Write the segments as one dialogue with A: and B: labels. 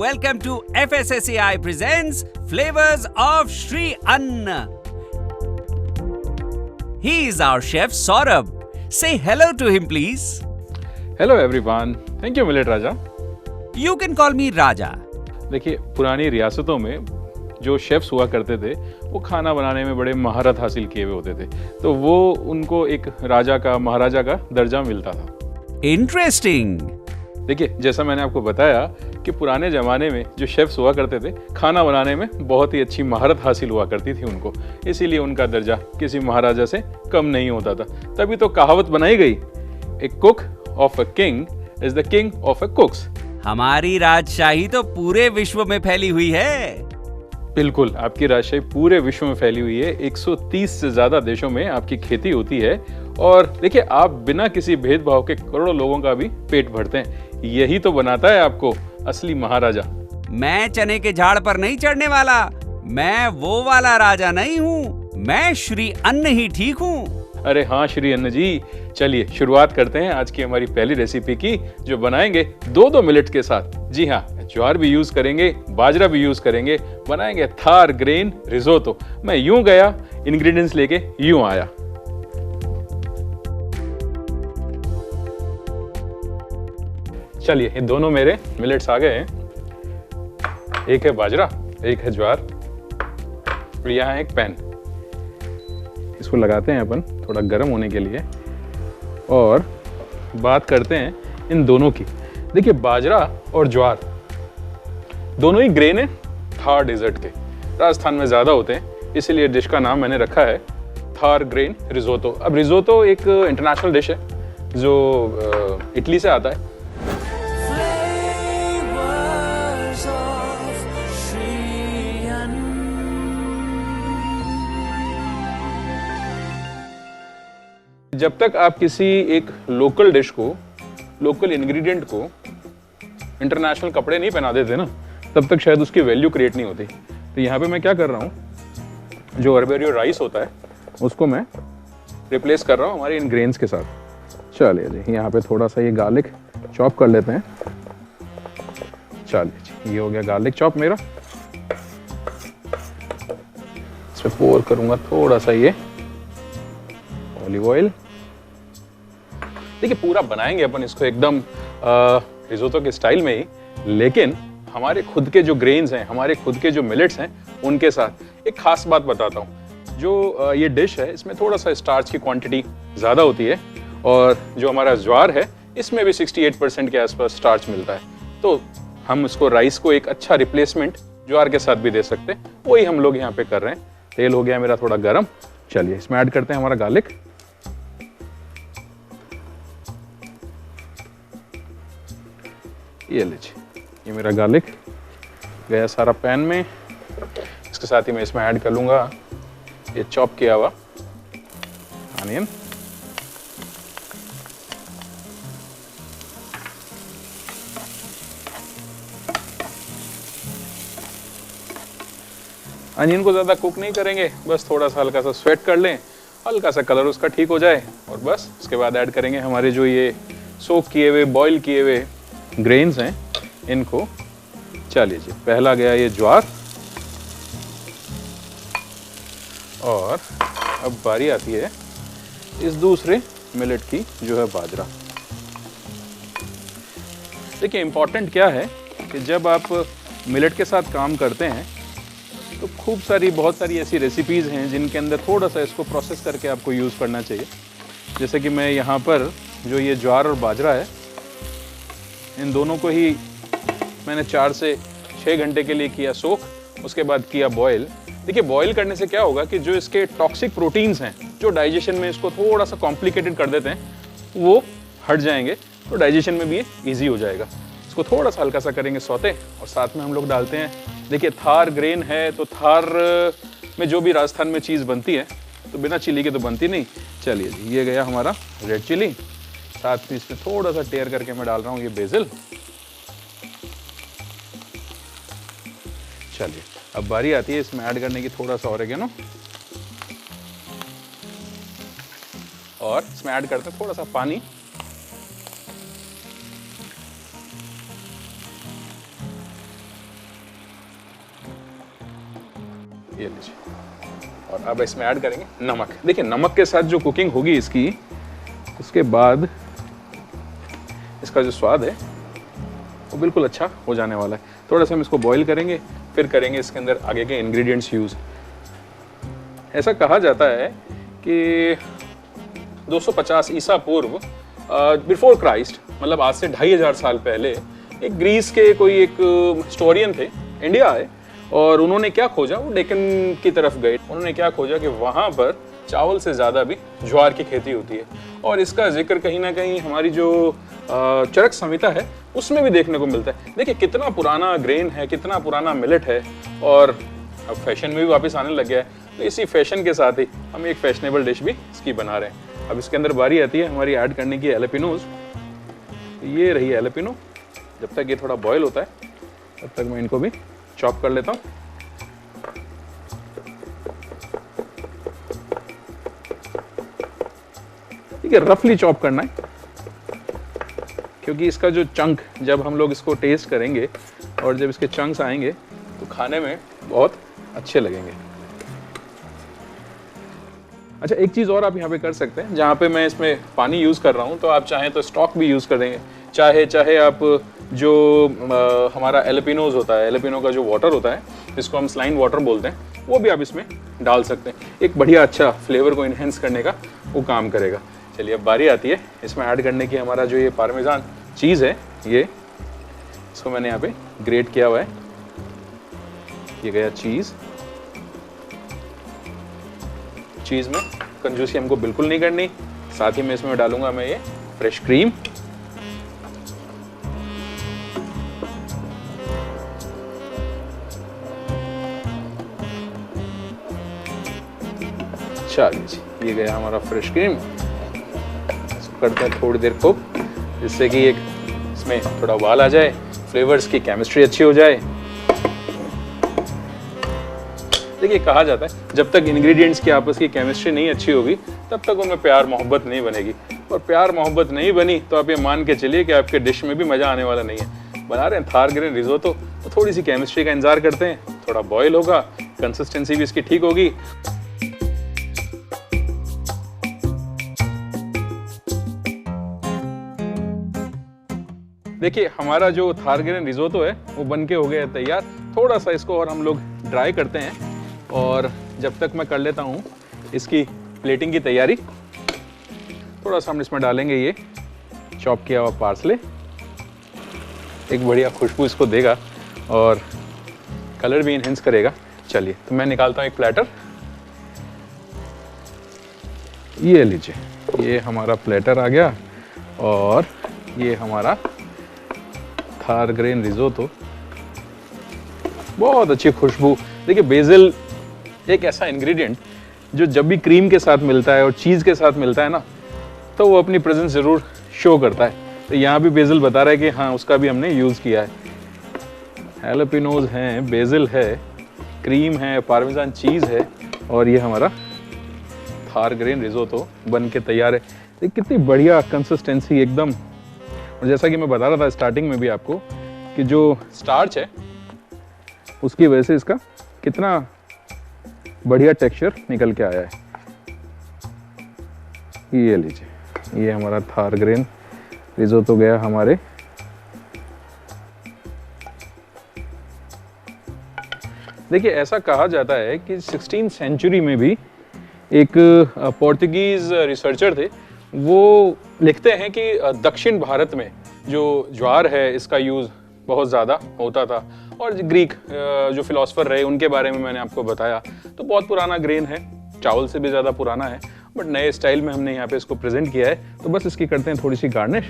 A: welcome to FSSAI presents Flavors of Shri Anna. He is our chef Saurabh. Say hello to him please.
B: Hello everyone, thank you millet Raja.
A: You can call me Raja.
B: देखिए, पुरानी रियासतों में जो chefs हुआ करते थे वो खाना बनाने में बड़े महारत हासिल किए हुए होते थे, तो वो उनको एक राजा का, महाराजा का दर्जा मिलता था।
A: Interesting.
B: देखिए, जैसा मैंने आपको बताया कि पुराने ज़माने में जो शेफ्स हुआ करते थे, खाना बनाने में बहुत ही अच्छी महारत हासिल हुआ करती थी उनको, इसीलिए उनका दर्जा किसी महाराजा से कम नहीं होता था। तभी तो कहावत बनाई गई, a cook of a king is the king of a cooks.
A: हमारी राजशाही तो पूरे विश्व में फैली हुई है।
B: बिल्कुल, आपकी राजशाही पूरे विश्व में फैली हुई है। 130 से ज्यादा देशों में आपकी खेती होती है और देखिए, आप बिना किसी भेदभाव के करोड़ों लोगों का भी पेट भरते हैं। यही तो बनाता है आपको असली महाराजा।
A: मैं चने के झाड़ पर नहीं चढ़ने वाला, मैं वो वाला राजा नहीं हूँ, मैं श्री अन्न ही ठीक हूँ।
B: अरे हाँ श्री अन्न जी, चलिए शुरुआत करते हैं आज की हमारी पहली रेसिपी की, जो बनाएंगे दो मिलेट के साथ। जी हाँ, ज्वार भी यूज करेंगे, बाजरा भी यूज करेंगे, बनाएंगे थार ग्रेन रिजोतो। मैं यूं गया, इंग्रेडिएंट्स लेके यूं आया। चलिए, ये दोनों मेरे मिलेट्स आ गए हैं। एक है बाजरा, एक है ज्वार, और यहाँ है एक पैन। इसको लगाते हैं अपन थोड़ा गर्म होने के लिए और बात करते हैं इन दोनों की। देखिए, बाजरा और ज्वार दोनों ही ग्रेन है थार डेजर्ट के। राजस्थान में ज़्यादा होते हैं, इसीलिए डिश का नाम मैंने रखा है थार ग्रेन रिजोतो। अब रिजोतो एक इंटरनेशनल डिश है जो इटली से आता है। जब तक आप किसी एक लोकल डिश को, लोकल इंग्रेडिएंट को इंटरनेशनल कपड़े नहीं पहना देते ना, तब तक शायद उसकी वैल्यू क्रिएट नहीं होती। तो यहाँ पे मैं क्या कर रहा हूँ, जो अरबेरियो राइस होता है उसको मैं रिप्लेस कर रहा हूँ हमारे इन ग्रेन्स के साथ। चलिए जी, यहाँ पे थोड़ा सा ये गार्लिक चॉप कर लेते हैं। चलिए जी, ये हो गया गार्लिक चॉप मेरा। इसमें पोर करूँगा थोड़ा सा ये ऑलिव ऑयल। देखिए, पूरा बनाएंगे अपन इसको एकदम रिजोतो के स्टाइल में ही, लेकिन हमारे खुद के जो ग्रेन्स हैं, हमारे खुद के जो मिलेट्स हैं, उनके साथ एक खास बात बताता हूँ। जो ये डिश है, इसमें थोड़ा सा स्टार्च की क्वांटिटी ज़्यादा होती है, और जो हमारा ज्वार है इसमें भी 68% के आसपास स्टार्च मिलता है। तो हम इसको, राइस को एक अच्छा रिप्लेसमेंट ज्वार के साथ भी दे सकते हैं, वही हम लोग यहाँ पे कर रहे हैं। तेल हो गया मेरा थोड़ा गर्म। चलिए, इसमें ऐड करते हैं हमारा गार्लिक। ये लीजिए, ये मेरा गार्लिक गया सारा पैन में। इसके साथ ही मैं इसमें ऐड कर लूँगा ये चॉप किया हुआ अनियन। अनियन को ज़्यादा कुक नहीं करेंगे, बस थोड़ा सा हल्का सा स्वेट कर लें, हल्का सा कलर उसका ठीक हो जाए, और बस उसके बाद ऐड करेंगे हमारे जो ये सोक किए हुए, बॉईल किए हुए ग्रेन्स हैं, इनको। चलिए जी, पहला गया ये ज्वार, और अब बारी आती है इस दूसरे मिलेट की, जो है बाजरा। देखिए, इंपॉर्टेंट क्या है कि जब आप मिलेट के साथ काम करते हैं तो बहुत सारी ऐसी रेसिपीज़ हैं जिनके अंदर थोड़ा सा इसको प्रोसेस करके आपको यूज़ करना चाहिए। जैसे कि मैं यहाँ पर जो ये ज्वार और बाजरा है, इन दोनों को ही मैंने 4 से 6 घंटे के लिए किया सोक, उसके बाद किया बॉयल। देखिए, बॉयल करने से क्या होगा कि जो इसके टॉक्सिक प्रोटीन्स हैं, जो डाइजेशन में इसको थोड़ा सा कॉम्प्लिकेटेड कर देते हैं, वो हट जाएंगे, तो डाइजेशन में भी ये ईजी हो जाएगा। इसको थोड़ा सा हल्का सा करेंगे सौते, और साथ में हम लोग डालते हैं, देखिए थार ग्रेन है तो थार में जो भी राजस्थान में चीज़ बनती है तो बिना चिली के तो बनती नहीं। चलिए जी, ये गया हमारा रेड चिली, साथ में इसमें थोड़ा सा टेयर करके मैं डाल रहा हूँ ये बेसिल। चलिए, अब बारी आती है इसमें ऐड करने की थोड़ा सा ऑरिगेनो, और इसमें ऐड करते हैं थोड़ा सा पानी। लीजिए। और अब इसमें ऐड करेंगे नमक। देखिए नमक के साथ जो कुकिंग होगी इसकी, उसके बाद इसका जो स्वाद है वो बिल्कुल अच्छा हो जाने वाला है। थोड़ा सा हम इसको बॉईल करेंगे, फिर करेंगे इसके अंदर आगे के इंग्रेडिएंट्स यूज़। ऐसा कहा जाता है कि 250 ईसा पूर्व, बिफोर क्राइस्ट, मतलब आज से 2500 साल पहले, एक ग्रीस के कोई एक हिस्टोरियन थे, इंडिया आए और उन्होंने क्या खोजा, वो डेक्कन की तरफ गए। उन्होंने क्या खोजा कि वहाँ पर चावल से ज़्यादा भी ज्वार की खेती होती है। और इसका जिक्र कहीं ना कहीं हमारी जो चरक संहिता है उसमें भी देखने को मिलता है। देखिए कितना पुराना ग्रेन है, कितना पुराना मिलेट है, और अब फैशन में भी वापस आने लग गया है। तो इसी फैशन के साथ ही हम एक फैशनेबल डिश भी इसकी बना रहे हैं। अब इसके अंदर बारी आती है हमारी ऐड करने की एलेपिनोज। ये रही एलेपिनो। जब तक ये थोड़ा बॉयल होता है तब तक मैं इनको भी चॉप कर लेता हूँ। ठीक है, रफली चॉप करना है, क्योंकि इसका जो चंक, जब हम लोग इसको टेस्ट करेंगे और जब इसके चंक्स आएंगे तो खाने में बहुत अच्छे लगेंगे। अच्छा, एक चीज़ और आप यहाँ पे कर सकते हैं, जहाँ पे मैं इसमें पानी यूज़ कर रहा हूँ तो आप चाहें तो स्टॉक भी यूज़ कर देंगे, चाहे आप जो हमारा एलेपिनोज होता है, एलेपिनो का जो वाटर होता है जिसको हम स्लाइन वाटर बोलते हैं, वो भी आप इसमें डाल सकते हैं। एक बढ़िया अच्छा फ्लेवर को इन्हेंस करने का वो काम करेगा। चलिए अब बारी आती है इसमें ऐड करने की। हमारा जो ये पार्मेजान चीज़ है, ये इसको मैंने यहाँ पे ग्रेट किया हुआ है। ये गया चीज़। चीज़ में कंजूसी हमको बिल्कुल नहीं करनी। साथ ही में इसमें डालूंगा मैं ये फ्रेश क्रीम। चलिए, ये गया हमारा फ्रेश क्रीम। इसको करते हैं थोड़ी देर कुक, जिससे कि एक इसमें थोड़ा उबाल आ जाए, फ्लेवर्स की केमिस्ट्री अच्छी हो जाए। देखिए कहा जाता है जब तक इंग्रेडिएंट्स की आपस की केमिस्ट्री नहीं अच्छी होगी तब तक उनमें प्यार मोहब्बत नहीं बनेगी, और प्यार मोहब्बत नहीं बनी तो आप ये मान के चलिए कि आपके डिश में भी मज़ा आने वाला नहीं है। बना रहे हैं थार ग्रेन रिजोतो, तो थोड़ी सी केमिस्ट्री का इंतजार करते हैं, थोड़ा बॉयल होगा, कंसिस्टेंसी भी इसकी ठीक होगी। देखिए हमारा जो थार ग्रेन रिजोतो है वो बनके हो गया है तैयार। थोड़ा सा इसको और हम लोग ड्राई करते हैं, और जब तक मैं कर लेता हूँ इसकी प्लेटिंग की तैयारी। थोड़ा सा हम इसमें डालेंगे ये चॉप किया हुआ पार्सले, एक बढ़िया खुशबू इसको देगा और कलर भी इनहेंस करेगा। चलिए तो मैं निकालता हूँ एक प्लेटर। ये लीजिए, ये हमारा प्लेटर आ गया, और ये हमारा थार ग्रेन रिजोतो। बहुत अच्छी खुशबू। देखिए बेसिल एक ऐसा इंग्रेडिएंट जो जब भी क्रीम के साथ मिलता है और चीज़ के साथ मिलता है ना, तो वो अपनी प्रेजेंस ज़रूर शो करता है। तो यहाँ भी बेसिल बता रहा है कि हाँ उसका भी हमने यूज़ किया है। हैलोपिनोज हैं, बेसिल है, क्रीम है, पार्मेजान चीज़ है, और ये हमारा थार ग्रेन रिजोतो बन के तैयार है। ये कितनी बढ़िया कंसिस्टेंसी एकदम। और जैसा कि मैं बता रहा था स्टार्टिंग में भी आपको कि जो स्टार्च है उसकी वजह से इसका कितना बढ़िया टेक्सचर निकल के आया है। ये लीजिए, ये हमारा थार ग्रेन रिजोतो गया हमारे। देखिए ऐसा कहा जाता है कि 16th सेंचुरी में भी एक पोर्तुगीज रिसर्चर थे, वो लिखते हैं कि दक्षिण भारत में जो ज्वार है इसका यूज़ बहुत ज़्यादा होता था। और ग्रीक जो फिलोसफर रहे उनके बारे में मैंने आपको बताया, तो बहुत पुराना ग्रेन है, चावल से भी ज़्यादा पुराना है, बट नए स्टाइल में हमने यहाँ पे इसको प्रेजेंट किया है। तो बस इसकी करते हैं थोड़ी सी गार्निश।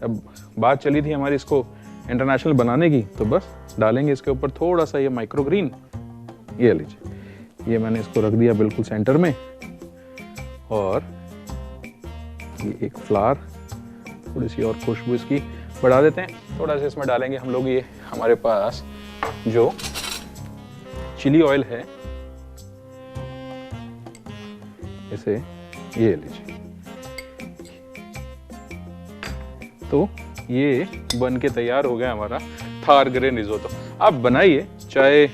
B: अब बात चली थी हमारी इसको इंटरनेशनल बनाने की, तो बस डालेंगे इसके ऊपर थोड़ा सा ये माइक्रोग्रीन। ये लीजिए, ये मैंने इसको रख दिया बिल्कुल सेंटर में, और ये एक फ्लावर, थोड़ी सी और खुशबू इसकी बढ़ा देते हैं। थोड़ा सा इसमें डालेंगे हम लोग ये हमारे पास जो चिली ऑयल है, इसे ये लीजिए। तो ये बन के तैयार हो गया हमारा थार ग्रेन रिजोतो। आप बनाइए, चाहे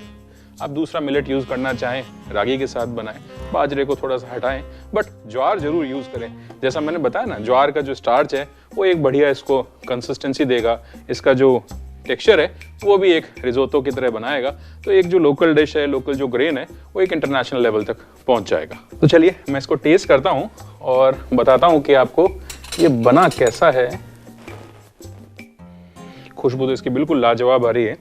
B: आप दूसरा मिलेट यूज़ करना चाहें, रागी के साथ बनाएं, बाजरे को थोड़ा सा हटाएं, बट ज्वार जरूर यूज़ करें। जैसा मैंने बताया ना, ज्वार का जो स्टार्च है वो एक बढ़िया इसको कंसिस्टेंसी देगा, इसका जो टेक्सचर है वो भी एक रिजोतो की तरह बनाएगा। तो एक जो लोकल डिश है, लोकल जो ग्रेन है, वो एक इंटरनेशनल लेवल तक पहुंच जाएगा। तो चलिए मैं इसको टेस्ट करता हूं और बताता हूं कि आपको ये बना कैसा है। खुशबू तो इसकी बिल्कुल लाजवाब आ रही है।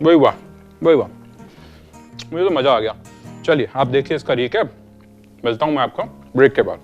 B: वही वाह, वही वाह, मुझे तो मजा आ गया। चलिए आप देखिए इसका रिकैप, मिलता हूं मैं आपको ब्रेक के बाद।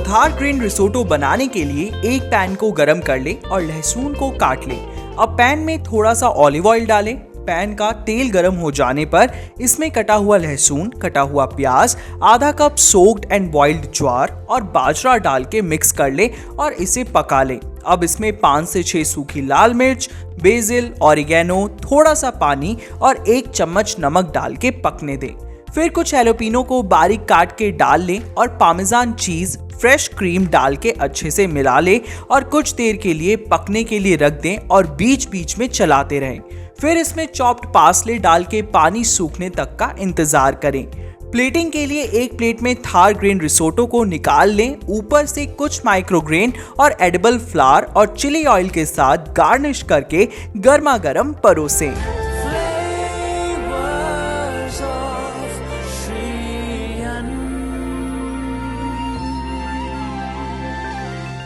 C: थार ग्रेन रिसोटो बनाने के लिए एक पैन को गरम कर लें और लहसुन को काट लें। अब पैन में थोड़ा सा ऑलिव ऑयल डालें। पैन का तेल गरम हो जाने पर इसमें कटा हुआ लहसुन, कटा हुआ प्याज, आधा कप सोक्ड एंड बॉइल्ड ज्वार और बाजरा डाल के मिक्स कर लें और इसे पका लें। अब इसमें 5 से 6 सूखी लाल मिर्च, बेसिल, ऑरिगेनो, थोड़ा सा पानी और 1 चम्मच नमक डाल के पकने दें। फिर कुछ हैलोपिनो को बारीक काट के डाल लें और पार्मेजान चीज, फ्रेश क्रीम डाल के अच्छे से मिला लें और कुछ देर के लिए पकने के लिए रख दें और बीच बीच में चलाते रहें। फिर इसमें चॉप्ड पार्सले डाल के पानी सूखने तक का इंतजार करें। प्लेटिंग के लिए एक प्लेट में थार ग्रेन रिसोटो को निकाल लें। ऊपर से कुछ माइक्रोग्रेन और एडिबल फ्लावर और चिली ऑयल के साथ गार्निश करके गर्मा गर्म परोसें।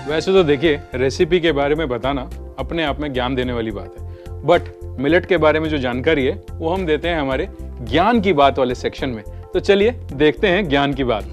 B: वैसे तो देखिए, रेसिपी के बारे में बताना अपने आप में ज्ञान देने वाली बात है, बट मिलेट के बारे में जो जानकारी है वो हम देते हैं हमारे ज्ञान की बात वाले सेक्शन में। तो चलिए देखते हैं ज्ञान की बात।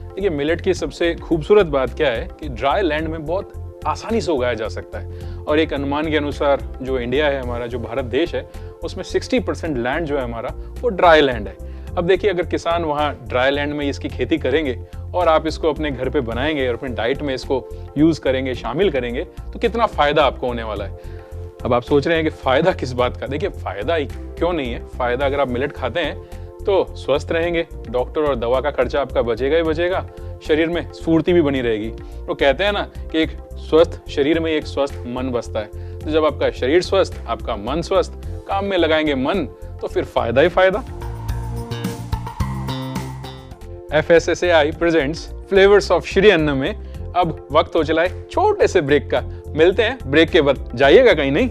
B: देखिए, मिलेट की सबसे खूबसूरत बात क्या है कि ड्राई लैंड में बहुत आसानी से उगाया जा सकता है। और एक अनुमान के अनुसार जो इंडिया है हमारा, जो भारत देश है, उसमें 60% लैंड जो है हमारा वो ड्राई लैंड है। अब देखिए, अगर किसान वहाँ ड्राई लैंड में इसकी खेती करेंगे और आप इसको अपने घर पे बनाएंगे और अपने डाइट में इसको यूज़ करेंगे, शामिल करेंगे, तो कितना फ़ायदा आपको होने वाला है। अब आप सोच रहे हैं कि फ़ायदा किस बात का। देखिए, फ़ायदा ही क्यों नहीं है, फ़ायदा अगर आप मिलेट खाते हैं तो स्वस्थ रहेंगे, डॉक्टर और दवा का खर्चा आपका बचेगा ही बचेगा, शरीर में स्फूर्ति भी बनी रहेगी। वो कहते हैं ना कि एक स्वस्थ शरीर में एक स्वस्थ मन बसता है। तो जब आपका शरीर स्वस्थ, आपका मन स्वस्थ, काम में लगाएंगे मन, तो फिर फायदा ही फायदा। FSSAI presents flavours of Shri अन्न में अब वक्त हो चला है छोटे से ब्रेक का। मिलते हैं ब्रेक के बाद, जाइएगा कहीं नहीं।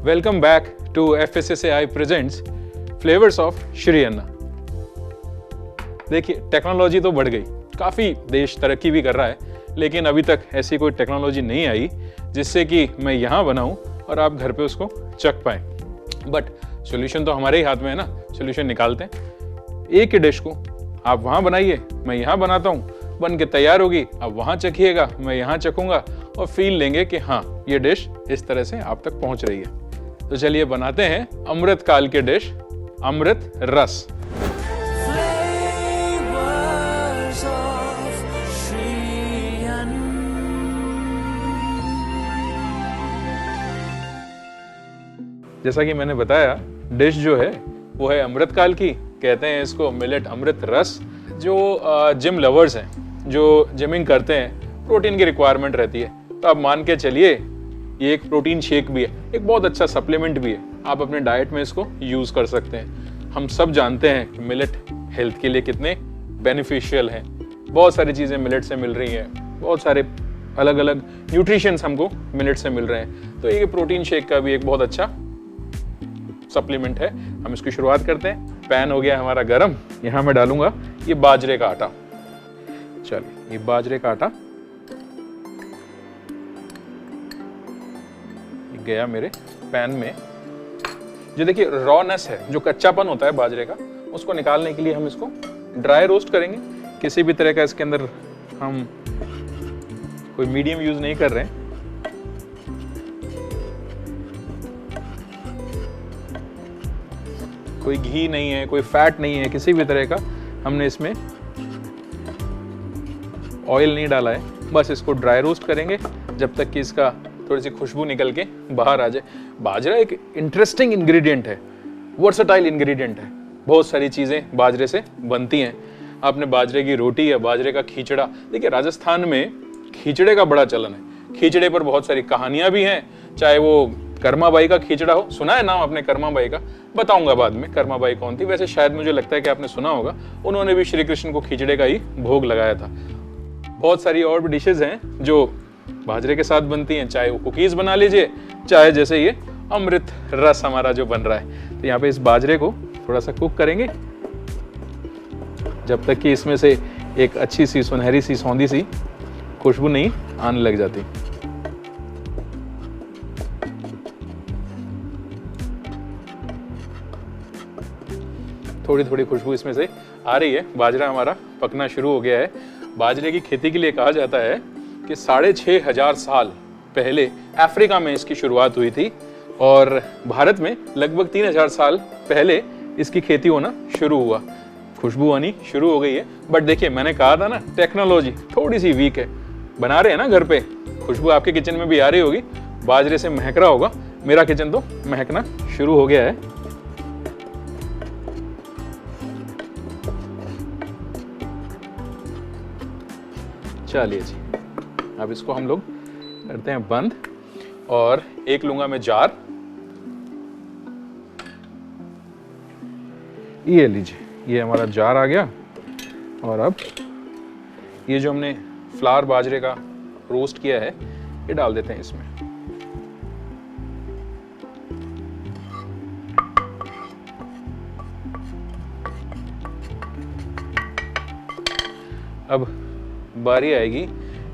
B: Welcome back to FSSAI presents flavours of Shri Anna. देखिए, टेक्नोलॉजी तो बढ़ गई, काफ़ी देश तरक्की भी कर रहा है, लेकिन अभी तक ऐसी कोई टेक्नोलॉजी नहीं आई जिससे कि मैं यहाँ बनाऊँ और आप घर पे उसको चख पाएँ। बट सॉल्यूशन तो हमारे ही हाथ में है ना, सॉल्यूशन निकालते हैं। एक ही डिश को आप वहाँ बनाइए, मैं यहाँ बनाता हूँ, बन के तैयार होगी, आप वहाँ चखिएगा, मैं यहाँ चखूँगा और फील लेंगे कि हाँ, ये डिश इस तरह से आप तक पहुँच रही है। तो चलिए बनाते हैं अमृत काल के डिश, अमृत रस। जैसा कि मैंने बताया, डिश जो है वो है अमृत काल की, कहते हैं इसको मिलेट अमृत रस। जो जिम लवर्स हैं, जो जिमिंग करते हैं, प्रोटीन की रिक्वायरमेंट रहती है, तो आप मान के चलिए ये एक प्रोटीन शेक भी है, एक बहुत अच्छा सप्लीमेंट भी है। आप अपने डाइट में इसको यूज़ कर सकते हैं। हम सब जानते हैं कि मिलेट हेल्थ के लिए कितने बेनिफिशियल हैं। बहुत सारी चीज़ें मिलेट से मिल रही हैं, बहुत सारे अलग अलग न्यूट्रिशंस हमको मिलेट से मिल रहे हैं। तो ये प्रोटीन शेक का भी एक बहुत अच्छा सप्लीमेंट है। हम इसकी शुरुआत करते हैं। पैन हो गया हमारा गरम, यहाँ मैं डालूंगा ये बाजरे का आटा। चलिए, ये बाजरे का आटा गया मेरे पैन में। जो देखिए रॉनेस है, जो कच्चापन होता है बाजरे का, उसको निकालने के लिए हम इसको ड्राई रोस्ट करेंगे। किसी भी तरह का इसके अंदर हम कोई मीडियम यूज नहीं कर रहे हैं। कोई घी नहीं है, कोई फैट नहीं है, किसी भी तरह का हमने इसमें ऑयल नहीं डाला है। बस इसको ड्राई रोस्ट करेंगे जब तक कि इसका थोड़ी सी खुशबू निकल के बाहर आ जाए। बाजरा एक इंटरेस्टिंग इंग्रेडिएंट है, वर्सेटाइल इंग्रेडिएंट है। बहुत सारी चीज़ें बाजरे से बनती हैं। आपने बाजरे की रोटी या बाजरे का खींचड़ा, देखिए राजस्थान में खींचड़े का बड़ा चलन है। खींचड़े पर बहुत सारी कहानियां भी हैं, चाहे वो कर्माबाई का खींचड़ा हो। सुना है नाम आपने कर्माबाई का? बताऊंगा बाद में कर्माबाई कौन थी। वैसे शायद मुझे लगता है कि आपने सुना होगा, उन्होंने भी श्री कृष्ण को खींचड़े का ही भोग लगाया था। बहुत सारी और भी डिशेज हैं जो बाजरे के साथ बनती हैं, चाहे वो कुकीज़ बना लीजिए, चाहे जैसे ये अमृत रस हमारा जो बन रहा है। तो यहाँ पे इस बाजरे को थोड़ा सा कुक करेंगे जब तक कि इसमें से एक अच्छी सी सुनहरी सी सौंधी सी खुशबू नहीं आने लग जाती। थोड़ी थोड़ी खुशबू इसमें से आ रही है। बाजरा हमारा पकना शुरू हो गया है। बाजरे की खेती के लिए कहा जाता है कि 6,500 साल पहले अफ्रीका में इसकी शुरुआत हुई थी और भारत में लगभग 3,000 साल पहले इसकी खेती होना शुरू हुआ। खुशबू आनी शुरू हो गई है। बट देखिए, मैंने कहा था ना, टेक्नोलॉजी थोड़ी सी वीक है। बना रहे हैं ना घर पे, खुशबू आपके किचन में भी आ रही होगी, बाजरे से महक रहा होगा। मेरा किचन तो महकना शुरू हो गया है। चलिए जी, अब इसको हम लोग करते हैं बंद और एक लूंगा मैं जार। ये लीजिए, ये हमारा जार आ गया। और अब ये जो हमने फ्लावर बाजरे का रोस्ट किया है, ये डाल देते हैं इसमें। अब बारी आएगी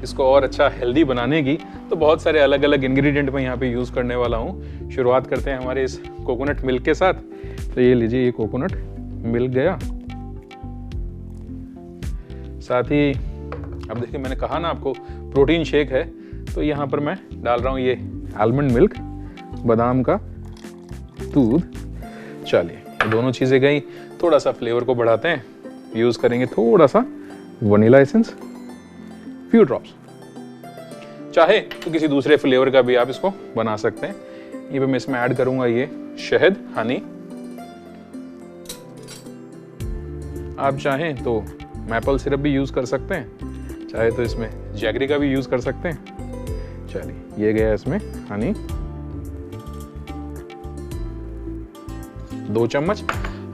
B: इसको और अच्छा हेल्दी बनाने की, तो बहुत सारे अलग अलग इंग्रेडिएंट मैं यहाँ पे यूज़ करने वाला हूँ। शुरुआत करते हैं हमारे इस कोकोनट मिल्क के साथ। तो ये लीजिए, ये कोकोनट मिल्क गया। साथ ही अब देखिए, मैंने कहा ना आपको प्रोटीन शेक है, तो यहाँ पर मैं डाल रहा हूँ ये आलमंड मिल्क, बादाम का दूध। चलिए, दोनों चीज़ें गई। थोड़ा सा फ्लेवर को बढ़ाते हैं, यूज़ करेंगे थोड़ा सा वनीला एसेंस, फ्यू ड्रॉप्स। चाहे तो किसी दूसरे फ्लेवर का भी आप इसको बना सकते हैं। ये भी मैं इसमें ऐड करूंगा ये शहद, हनी। आप चाहें तो मैपल सिरप भी यूज कर सकते हैं, चाहे तो इसमें जैगरी का भी यूज कर सकते हैं। चलिए, ये गया इसमें हनी 2 चम्मच।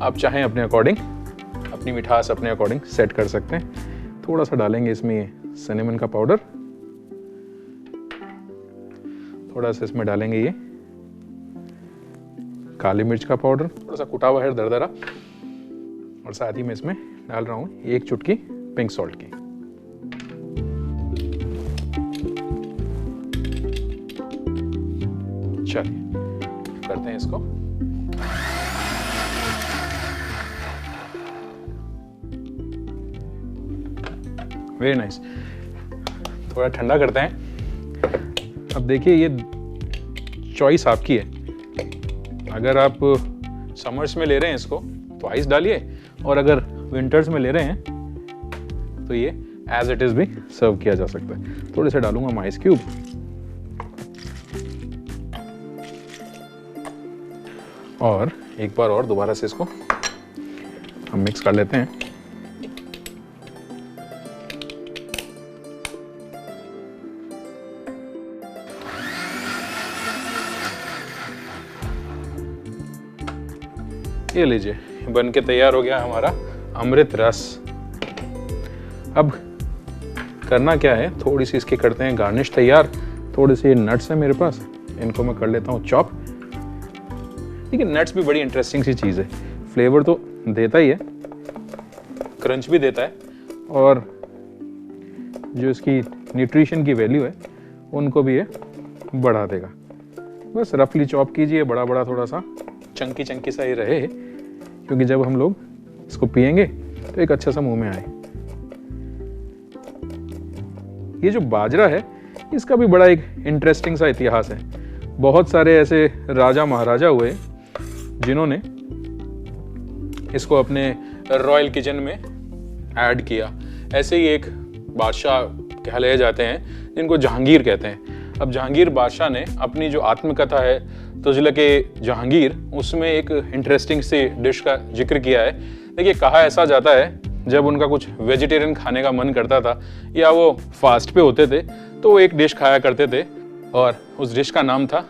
B: आप चाहें अपने अकॉर्डिंग, अपनी मिठास अपने अकॉर्डिंग सेट कर सकते हैं। थोड़ा सा डालेंगे इसमें ये सिनेमन का पाउडर, थोड़ा सा इसमें डालेंगे ये काली मिर्च का पाउडर, थोड़ा सा कुटा हुआ है दरदरा, और साथ ही में इसमें डाल रहा हूं 1 चुटकी पिंक सॉल्ट की। चलिए, करते हैं इसको। Very nice. थोड़ा ठंडा करते हैं। अब देखिए, ये चॉइस आपकी है। अगर आप समर्स में ले रहे हैं इसको तो आइस डालिए, और अगर विंटर्स में ले रहे हैं तो ये एज इट इज भी सर्व किया जा सकता है। थोड़े से डालूंगा मैं आइस क्यूब। और एक बार और दोबारा से इसको हम मिक्स कर लेते हैं। ये लीजिए, बन के तैयार हो गया हमारा अमृत रस। अब करना क्या है, थोड़ी सी इसकी करते हैं गार्निश तैयार। थोड़े से नट्स हैं मेरे पास, इनको मैं कर लेता हूँ चॉप। देखिए, नट्स भी बड़ी इंटरेस्टिंग सी चीज़ है। फ्लेवर तो देता ही है, क्रंच भी देता है, और जो इसकी न्यूट्रिशन की वैल्यू है उनको भी ये बढ़ा देगा। बस रफली चॉप कीजिए, बड़ा बड़ा थोड़ा सा चंकी चंकी सा ही रहे, क्योंकि जब हम लोग इसको पिएंगे तो एक अच्छा सा मुंह में आए। ये जो बाजरा है, इसका भी बड़ा एक इंटरेस्टिंग सा इतिहास है। बहुत सारे ऐसे राजा महाराजा हुए जिन्होंने इसको अपने रॉयल किचन में ऐड किया। ऐसे ही एक बादशाह कहलाए जाते हैं जिनको जहांगीर कहते हैं। अब जहांगीर बादशाह ने अपनी जो आत्मकथा है तुजलके जहांगीर, उसमें एक इंटरेस्टिंग सी डिश का जिक्र किया है। देखिए, कहा ऐसा जाता है जब उनका कुछ वेजिटेरियन खाने का मन करता था या वो फास्ट पे होते थे तो वो एक डिश खाया करते थे और उस डिश का नाम था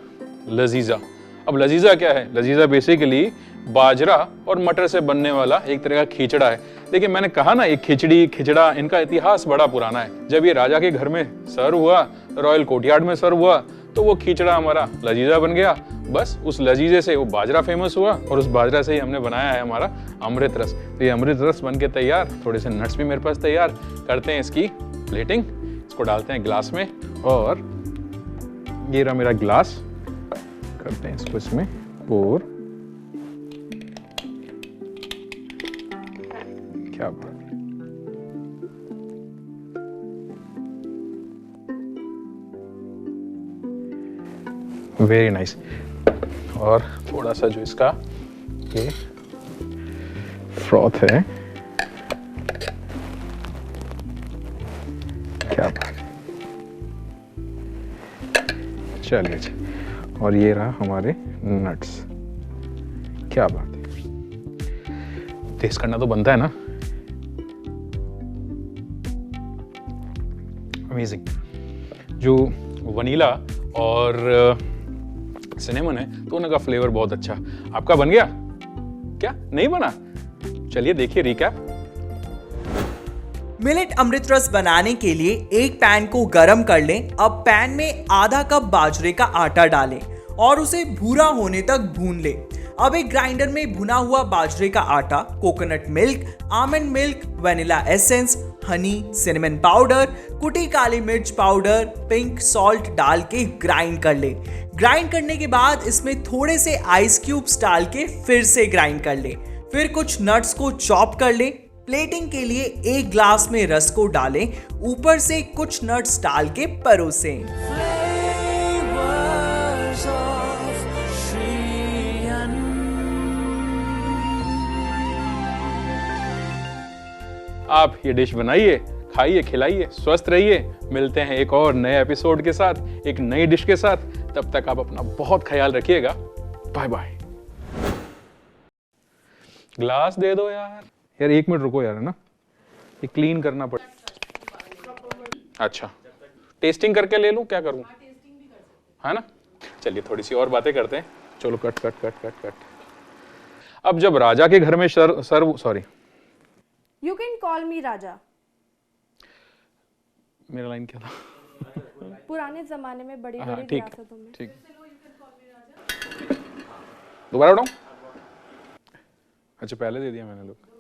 B: लजीजा। अब लजीजा क्या है? लजीजा बेसिकली बाजरा और मटर से बनने वाला एक तरह का खिचड़ा है। देखिए, मैंने कहा ना, एक खिचड़ी खिचड़ा, इनका इतिहास बड़ा पुराना है। जब ये राजा के घर में सर्व हुआ, रॉयल कोर्टयार्ड में सर्व हुआ, तो वो खिचड़ा हमारा लजीजा बन गया। बस उस लजीजे से वो बाजरा फेमस हुआ और उस बाजरा से ही हमने बनाया है हमारा अमृत रस। तो ये अमृत रस बन के तैयार, थोड़े से नट्स भी मेरे पास तैयार। करते हैं इसकी प्लेटिंग, इसको डालते हैं ग्लास में और ये रहा मेरा ग्लास। करते हैं इसको इसमें और क्या बात, वेरी नाइस। और थोड़ा सा जो इसका ये फ्रॉथ है, क्या बात, चलिए जी। और ये रहा हमारे नट्स, क्या बात है। टेस्ट करना तो बनता है ना। अमेजिंग। जो वनीला और सिनेमन है तो उनका फ्लेवर बहुत अच्छा। आपका बन गया क्या? नहीं बना? चलिए देखिए रिकैप।
C: मिलेट अमृत रस बनाने के लिए एक पैन को गरम कर लें। अब पैन में आधा कप बाजरे का आटा डालें और उसे भूरा होने तक भून लें। अब एक ग्राइंडर में भुना हुआ बाजरे का आटा, coconut milk, almond milk, vanilla essence, Honey, cinnamon powder, कुटी काली मिर्च पाउडर, पिंक सॉल्ट डाल के ग्राइंड कर ले। ग्राइंड करने के बाद इसमें थोड़े से आइस क्यूब्स डाल के फिर से ग्राइंड कर ले। फिर कुछ नट्स को चॉप कर ले। प्लेटिंग के लिए एक ग्लास में रस को डालें, ऊपर से कुछ नट्स डाल के परोसें।
B: आप ये डिश बनाइए, खाइए, खिलाइए, स्वस्थ रहिए। मिलते हैं एक और नए एपिसोड के साथ, एक नई डिश के साथ। तब तक आप अपना बहुत ख्याल रखिएगा। Bye bye. ग्लास दे दो यार। यार 1 मिनट रुको यार, है ना, ये क्लीन करना पड़ेगा। अच्छा, टेस्टिंग करके ले लूं, क्या करूं? है ना, चलिए थोड़ी सी और बातें करते हैं। चलो cut cut cut cut cut. अब जब राजा के घर में sorry,
D: You can call me राजा।
B: मेरा लाइन क्या था?
D: पुराने जमाने में बड़ी बड़ी
B: ठीक
D: रियासतों में।
B: ठीक, दोबारा उठाऊं? अच्छा, पहले दे दिया मैंने लोग।